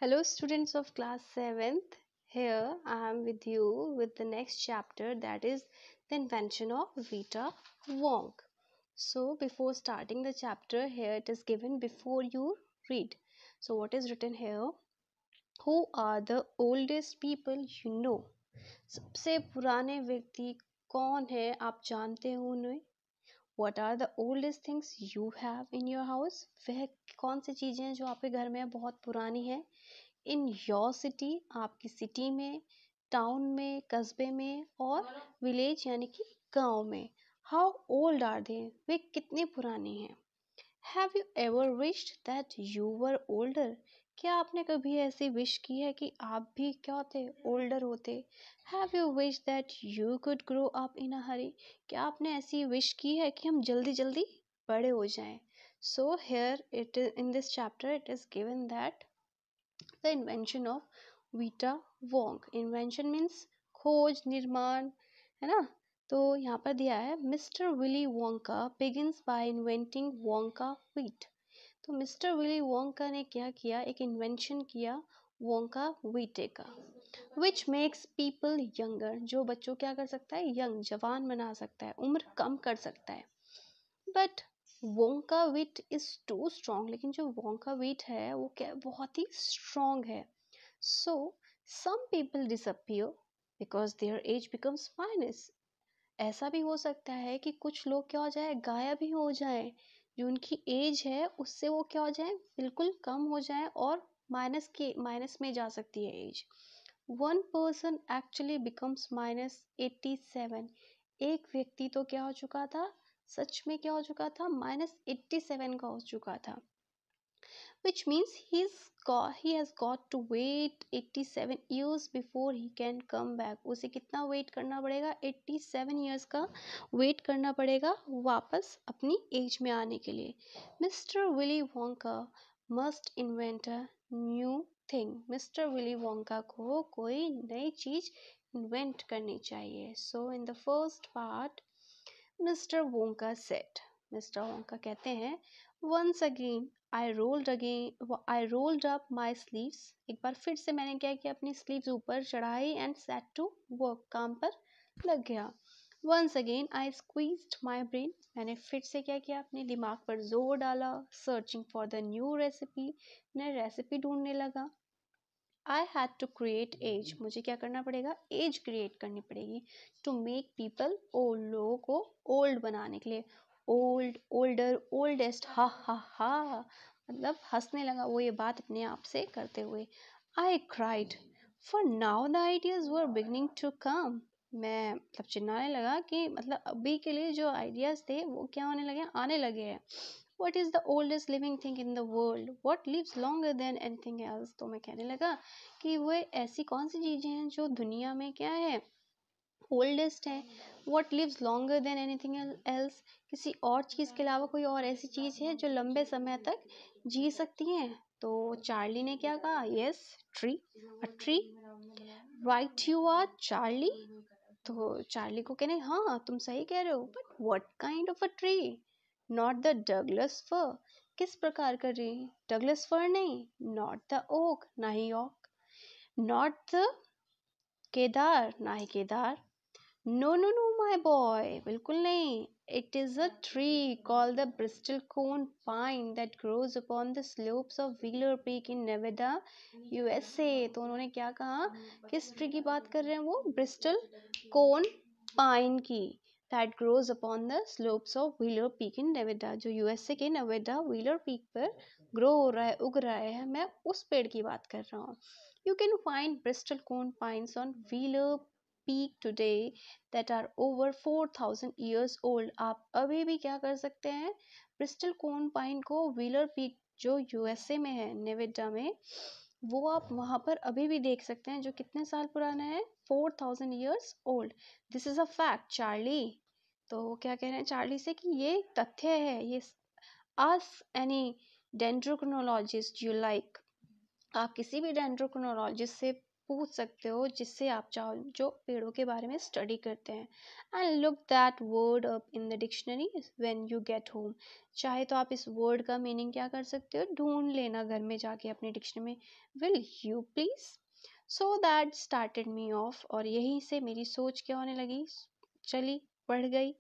Hello, students of class 7th. Here I am with you with the next chapter, that is the invention of Vita Wong. So, before starting the chapter, here it is given before you read. So, what is written here? Who are the oldest people you know? सबसे पुराने व्यक्ति कौन है आप जानते हो उन्हें? What are the oldest things you have in your house? वह कौन सी चीज़ें हैं जो आपके घर में बहुत पुरानी है? इन योर सिटी, आपकी सिटी में, टाउन में, कस्बे में और विलेज यानी कि गांव में. हाउ ओल्ड आर दे, वे कितने पुराने हैं. Have you ever wished that you were older, क्या आपने कभी ऐसी विश की है कि आप भी क्या होते, ओल्डर होते. Have you wish that you could grow up in a hurry, क्या आपने ऐसी विश की है कि हम जल्दी जल्दी बड़े हो जाएं. So here it is in this chapter it is given that the invention of Vita Wong. Invention means खोज, निर्माण, है ना. तो यहाँ पर दिया है mister Willy Wonka begins by inventing Wonka wheat. तो मिस्टर विली वोंका ने क्या किया, एक इन्वेंशन किया वोंका व्हीटे का, which makes people younger, जो बच्चों क्या कर सकता है, यंग, जवान बना सकता है, उम्र कम कर सकता है. But Wonka wheat is too strong, लेकिन जो वोंका व्हीट है वो क्या बहुत ही स्ट्रॉन्ग है. So some people disappear because their age becomes minus. ऐसा भी हो सकता है कि कुछ लोग क्या हो जाए, गायब ही हो जाए, जो उनकी एज है उससे वो क्या हो जाए, बिल्कुल कम हो जाए और माइनस में जा सकती है age. One person actually becomes -87. एक व्यक्ति तो क्या हो चुका था, सच में क्या हो चुका था, -87 का हो चुका था. which means he has got to wait 87 years before he can come back. उसे कितना वेट करना पड़ेगा, 87 years का वेट करना पड़ेगा वापस अपनी एज में आने के लिए. Mister Willy Wonka must invent a new thing. Mister Willy Wonka को कोई नई चीज इन्वेंट करनी चाहिए. So in the first part Mister Wonka said, Mister Wonka कहते हैं, once again I rolled up my sleeves. एक बार फिर से मैंने क्या किया, अपनी स्लीव्स ऊपर चढ़ाई एंड सेट टू वर्क, काम पर लग गया. Once again I squeezed my brain, मैंने फिर से क्या किया, अपने दिमाग पर जोर डाला. Searching for the new recipe, मैं रेसिपी ढूंढने लगा. I had to create age, मुझे क्या करना पड़ेगा, एज क्रिएट करनी पड़ेगी. टू मेक पीपल ओल्ड, लोगों को ओल्ड बनाने के लिए. ओल्ड, ओल्डर, ओल्डेस्ट, हा हा हा, मतलब हंसने लगा वो ये बात अपने आप से करते हुए. I cried for now the ideas were beginning to come. मैं मतलब चिल्लाने लगा कि मतलब अभी के लिए जो आइडियाज थे वो क्या होने लगे, आने लगे हैं. What is the oldest living thing in the world? What lives longer than anything else? तो मैं कहने लगा कि वो ऐसी कौन सी चीज़ें हैं जो दुनिया में क्या है, ओल्डेस्ट है. What lives longer than anything else? किसी और चीज़ के अलावा कोई और ऐसी चीज़ है जो लंबे समय तक जी सकती है. तो चार्ली ने क्या कहा, yes tree, a tree. Right you are Charlie. तो चार्ली को कहने, हाँ तुम सही कह रहे हो, but what kind of a tree, not the Douglas fir. किस प्रकार का ट्री, डगलस फर नहीं, नॉट द ओक, ना ही ओक, नॉट द केदार, ना ही cedar. No no no my boy, बिल्कुल नहीं. It is a tree called the bristlecone pine that grows upon the slopes of Wheeler Peak in Nevada, USA. तो उन्होंने क्या कहा, किस ट्री की बात कर रहे हैं वो, ब्रिस्टल कोन पाइन की, that grows upon the slopes of Wheeler Peak in Nevada, जो यूएसए के नेवाडा व्हीलर पीक पर ग्रो हो रहा है, उग रहा है. मैं उस पेड़ की बात कर रहा हूँ. You can find Bristol cone pines on wheeler peak today that are over 4000 years old. आप अभी भी क्या कर सकते हैं, ब्रिस्टल कोन पाइन को, व्हीलर पीक जो यूएसए में है, नेवाडा में, वो आप वहाँ पर अभी भी देख सकते हैं, जो कितने साल पुराना है, 4000 years old. This is a fact Charlie. तो वो क्या कह रहे हैं चार्ली से कि ये तथ्य है, ये आस्क एनी डेंड्रोक्रोनोलॉजिस्ट यू लाइक, आप किसी भी डेंड्रोक्रोनोलॉजिस्ट से पूछ सकते हो जिससे आप चाहो, जो पेड़ों के बारे में स्टडी करते हैं। And look that word up in the dictionary when you get home. चाहे तो आप इस वर्ड का मीनिंग क्या कर सकते हो, ढूंढ लेना घर में जाके अपनी डिक्शनरी में। Will you please. So that started me of, और यहीं से मेरी सोच क्या होने लगी, चली बढ़ गई।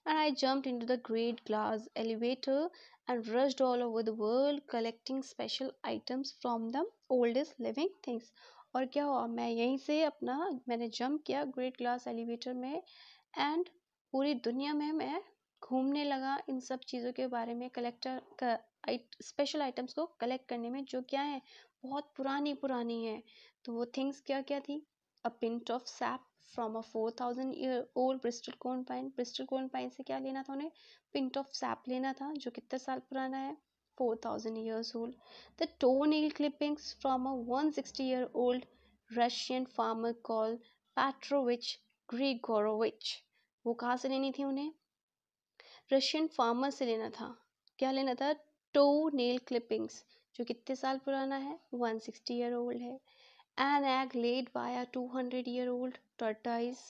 And I jumped into the great glass elevator and rushed all over the world collecting special items from the oldest living things. और क्या हुआ, मैं यहीं से मैंने जंप किया ग्रेट ग्लास एलिवेटर में, एंड पूरी दुनिया में मैं घूमने लगा इन सब चीज़ों के बारे में, स्पेशल आइटम्स को कलेक्ट करने में, जो क्या है, बहुत पुरानी पुरानी है। तो वो थिंग्स क्या क्या थी, a pint of sap from a 4000 year old bristlecone pine. Bristlecone pine से क्या लेना था उन्हें, पिंट ऑफ सैप लेना था, जो कितने साल पुराना है, 4000 years old. The toenail clippings from a 160-year-old Russian farmer called Petrovich Grigorovich. वो कहाँ से लेनी थी उन्हें, रशियन फार्मर से लेना था। क्या लेना था, टो नेल क्लिपिंग्स, जो कितने साल पुराना है, 160 year old है। An egg led by a 200-year-old tortoise।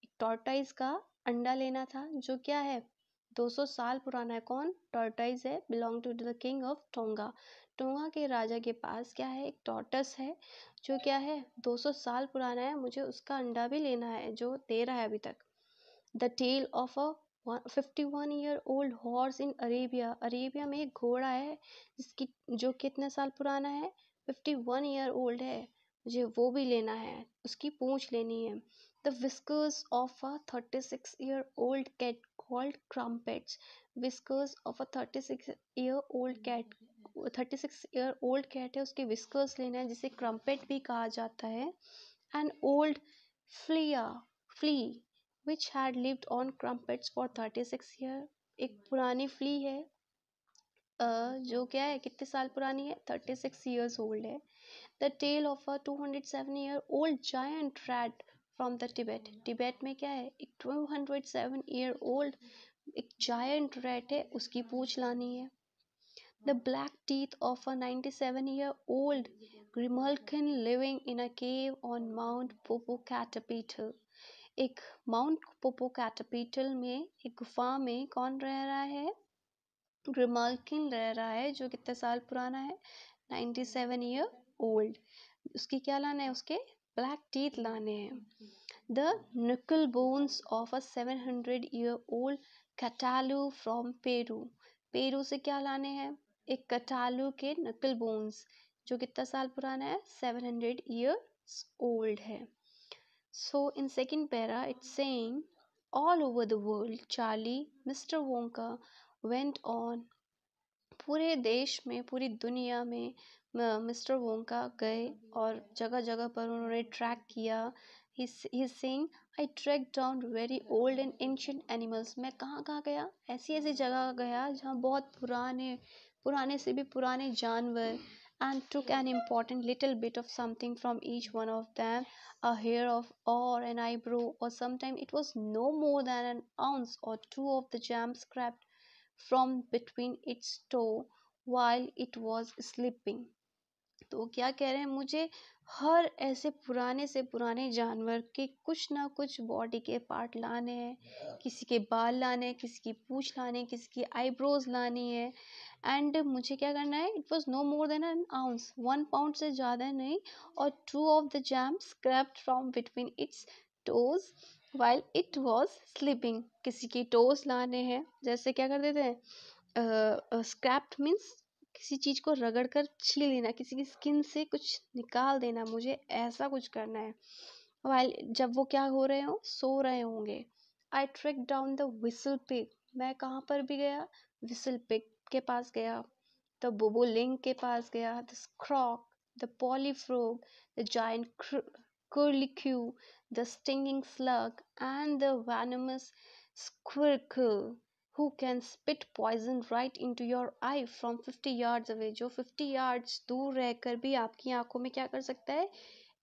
एक टॉर्टाइज का अंडा लेना था, जो क्या है, 200 साल पुराना है। कौन, टॉर्टाइज है, belong to the king of Tonga. Tonga के राजा के पास क्या है, एक टॉर्टस है, जो क्या है, 200 साल पुराना है, मुझे उसका अंडा भी लेना है, जो दे रहा है अभी तक। The tale of a 51-year-old horse in Arabia. Arabia में एक घोड़ा है जिसकी, जो कितने साल पुराना है, 51-year-old है, मुझे वो भी लेना है, उसकी पूंछ लेनी है। The whiskers of a 36-year-old cat called Crumpets. Whiskers of a 36-year-old cat, 36-year-old cat है, उसके विस्कर्स लेना है, जिसे क्रम्पेट भी कहा जाता है। An old flea flea which had lived on crumpets for 36 years। एक पुरानी फ्ली है, जो क्या है, कितने साल पुरानी है, 36 years old है। The tale of a 207-year-old giant rat from the Tibet. Tibet में क्या है, एक 207-year-old एक जायंट रैट है, उसकी पूंछ लानी है। The black teeth of a 97-year-old grimalkin living in a cave on Mount Popocatépetl। एक माउंट पोपोकैटेपेटल में एक गुफा में कौन रह रहा है, ग्रिमाल्किन रह रहा है, जो कितने साल पुराना है, 97-year-old। उसकी क्या लाना है, उसके ब्लैक टीथ लाने हैं। The nickel bones of a 700-year-old कटालू फ्रॉम पेरू। पेरू से क्या लाने हैं, एक कटालू के नकल बोन्स, जो कितना साल पुराना है, 700 years old है। So in second para, it's saying all over the world, Charlie, Mr. Wonka went on। पूरे देश में, पूरी दुनिया में मिस्टर वोंका गए और जगह जगह पर उन्होंने ट्रैक किया। He's saying I tracked down very old and ancient animals। मैं कहाँ कहाँ गया, ऐसी ऐसी जगह गया जहाँ बहुत पुराने, पुराने से भी पुराने जानवर, and took an important little bit of something from each one of them, a hair of or an eyebrow, or sometimes it was no more than an ounce or two of the jam scraped from between its toe while it was sleeping। तो क्या कह रहे हैं, मुझे हर ऐसे पुराने से पुराने जानवर के कुछ ना कुछ बॉडी के पार्ट लाने हैं, किसी के बाल लाने हैं, किसी की पूंछ लाने हैं, किसी की आईब्रोज लानी है। एंड मुझे क्या करना है, it was no more than an ounce, 1 pound से ज़्यादा नहीं, और 2 of the jam scraped from between its toes while it was sleeping. किसी की टोज लाने हैं, जैसे क्या कर देते हैं, स्क्रैप्ड मीन्स किसी चीज़ को रगड़ कर छील लेना, किसी की स्किन से कुछ निकाल देना, मुझे ऐसा कुछ करना है। वाइल, जब वो क्या हो रहे हो, सो रहे होंगे। I track down the whistle pig. मैं कहाँ पर भी गया, विसल पिग के पास गया, द बोबोलिंक के पास गया, द स्क्रॉक, the polyfrog, the giant curlicue, the stinging slug, and the venomous squircle who can spit poison right into your eye from 50 yards away। जो 50 yards दूर रहकर भी आपकी आंखों में क्या कर सकता है,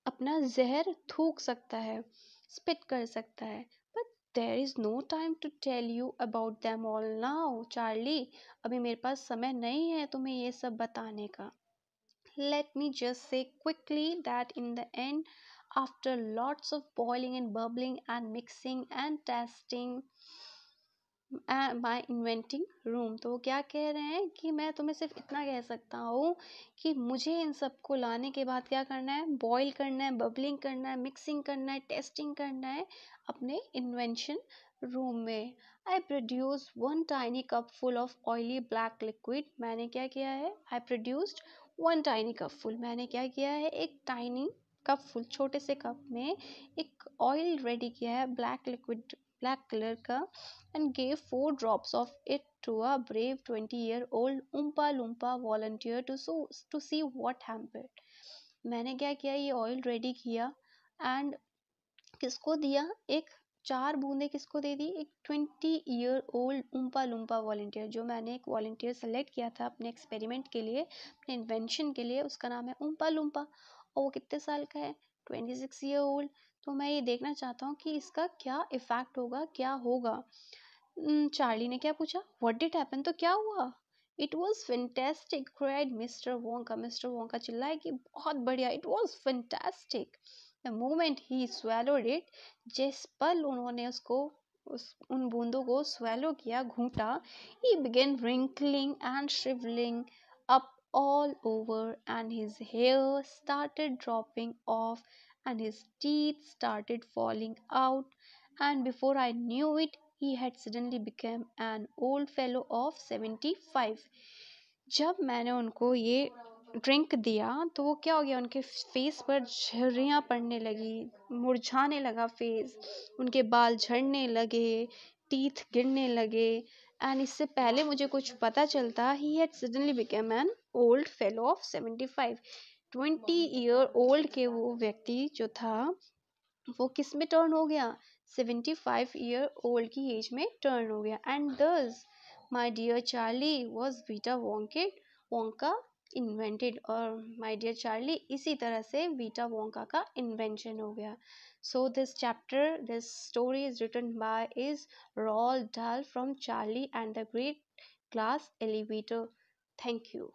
अपना जहर थूक सकता है, स्पिट कर सकता है। But there is no time to tell you about them all now Charlie. अभी मेरे पास समय नहीं है तुम्हें ये सब बताने का। let me just say quickly that in the end, after lots of boiling and bubbling and mixing and testing my inventing room, तो वो क्या कह रहे हैं कि मैं तुम्हें सिर्फ इतना कह सकता हूँ कि मुझे इन सबको लाने के बाद क्या करना है, बॉईल करना है, बबलिंग करना है, मिक्सिंग करना है, टेस्टिंग करना है अपने इन्वेंशन रूम में. I produce one tiny cup full of oily black liquid. मैंने क्या किया है, I produced one tiny cup full, मैंने क्या किया है, एक टाइनी कप फुल, छोटे से कप में एक ऑयल रेडी किया है, ब्लैक लिक्विड, ब्लैक कलर का, and gave 4 drops of it to a brave 20-year-old Oompa Loompa volunteer to see what happened. मैंने क्या किया, ये ऑयल रेडी किया एंड किसको दिया, एक 4 बूंदे किसको दे दी, एक 20-year-old उम्पा लुम्पा वॉलंटियर, जो मैंने एक वॉलंटियर सेलेक्ट किया था अपने एक्सपेरिमेंट के लिए, अपने इन्वेंशन के लिए, उसका नाम है उम्पा लुम्पा, और वो कितने साल का है, 26-year-old. तो मैं ये देखना चाहता हूँ कि इसका क्या इफेक्ट होगा, क्या होगा. चार्ली ने क्या पूछा, व्हाट डिड हैपन, तो क्या हुआ. It was fantastic cried mister Wonka. Mister Wonka चिल्लाए कि बहुत बढ़िया, it was fantastic. The moment he swallowed it, जिस पल उन्होंने उन बूंदों को swallow किया, घूंटा, he began wrinkling and shriveling up all over, and his hair started dropping off, and his teeth started falling out, and before I knew it, he had suddenly become an old fellow of 75. जब मैंने उनको ये drink दिया तो वो क्या हो गया, उनके फेस पर झुर्रियाँ पड़ने लगी, मुरझाने लगा फेस, उनके बाल झड़ने लगे, टीथ गिरने लगे. एंड इससे पहले मुझे कुछ पता चलता, he had suddenly become an old fellow of 75. 20-year-old के वो व्यक्ति जो था वो किस में टर्न हो गया, 75-year-old की एज में टर्न हो गया. And this my dear Charlie was vita Wonka invented, और माई डियर चार्ली इसी तरह से वीटा वोंका का इन्वेंशन हो गया. So this chapter, this story is written by is Roald Dahl from Charlie and the Great Glass Elevator. Thank you.